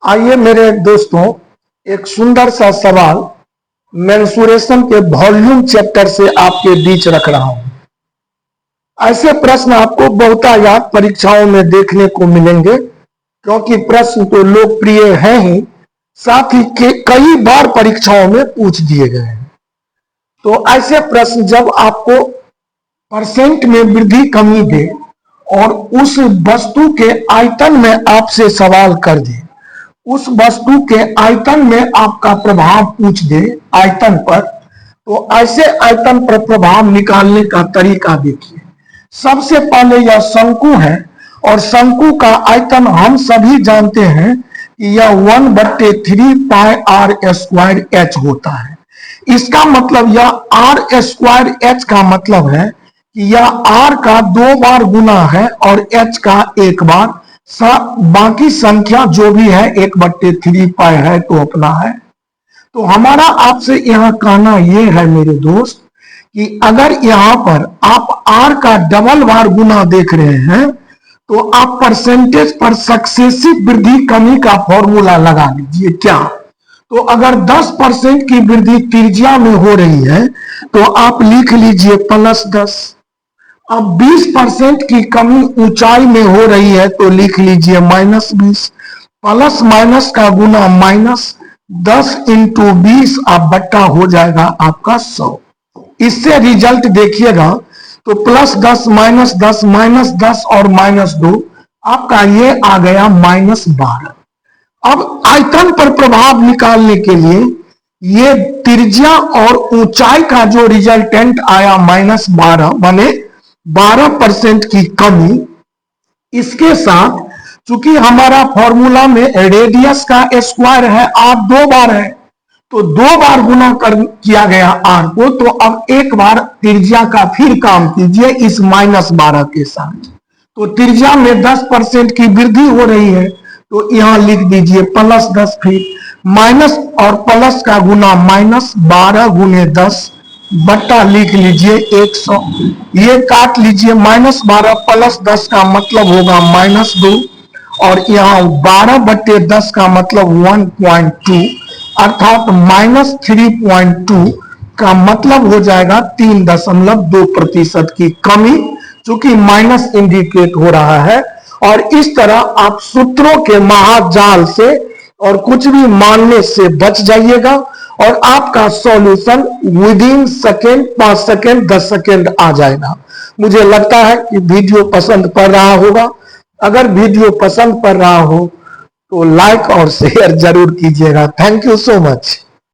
आइए मेरे दोस्तों, एक सुंदर सा सवाल मेंसुरेशन के वॉल्यूम चैप्टर से आपके बीच रख रहा हूं। ऐसे प्रश्न आपको बहुतायत परीक्षाओं में देखने को मिलेंगे, क्योंकि प्रश्न तो लोकप्रिय हैं ही, साथ ही कई बार परीक्षाओं में पूछ दिए गए हैं। तो ऐसे प्रश्न जब आपको परसेंट में वृद्धि कमी दे और उस वस्तु के आयतन में आपसे सवाल कर दे, उस वस्तु के आयतन में आपका प्रभाव पूछ दे आयतन पर, तो ऐसे आयतन पर प्रभाव निकालने का तरीका देखिए। सबसे पहले यह शंकु है और शंकु का आयतन हम सभी जानते हैं कि यह 1/3 पाई आर स्क्वायर एच होता है। इसका मतलब यह आर स्क्वायर एच का मतलब है कि यह आर का 2 बार गुना है और एच का 1 बार। बाकी संख्या जो भी है 1/3 पाई है तो अपना है। तो हमारा आपसे यहां कहना यह है मेरे दोस्त कि अगर यहां पर आप आर का डबल बार गुना देख रहे हैं तो आप परसेंटेज पर सक्सेसिव वृद्धि कमी का फॉर्मूला लगा लीजिए। क्या? तो अगर 10% की वृद्धि त्रिज्या में हो रही है तो आप लिख लीजिए +10। अब 20% की कमी ऊंचाई में हो रही है तो लिख लीजिए -20। प्लस माइनस का गुना -10 × 20 आप बट्टा हो जाएगा आपका 100। इससे रिजल्ट देखिएगा तो +10 -10 -10 और -2 आपका ये आ गया -12। अब आयतन पर प्रभाव निकालने के लिए ये त्रिज्या और ऊंचाई का जो रिजल्टेंट आया -12 माने 12% की कमी, इसके साथ चूंकि हमारा फॉर्मूला में रेडियस का स्क्वायर है, आर 2 बार है तो 2 बार गुना किया गया आर को। तो अब एक बार त्रिज्या का फिर काम कीजिए इस -12 के साथ। तो त्रिज्या में 10% की वृद्धि हो रही है तो यहां लिख दीजिए +10, फिर माइनस और प्लस का गुना -12 × 10 बट्टा लिख लीजिए 100। ये काट लीजिए -12 + 10 का मतलब होगा -2 और यहाँ 12/10 का मतलब 1.2 अर्थात -3.2 का मतलब हो जाएगा 3.2% की कमी, चूंकि माइनस इंडिकेट हो रहा है। और इस तरह आप सूत्रों के महाजाल से और कुछ भी मानने से बच जाइएगा और आपका solution within second 5 second 10 second आ जाएगा। मुझे लगता है कि वीडियो पसंद पड़ रहा होगा। अगर वीडियो पसंद पड़ रहा हो तो लाइक और शेयर जरूर कीजिएगा। Thank you so much.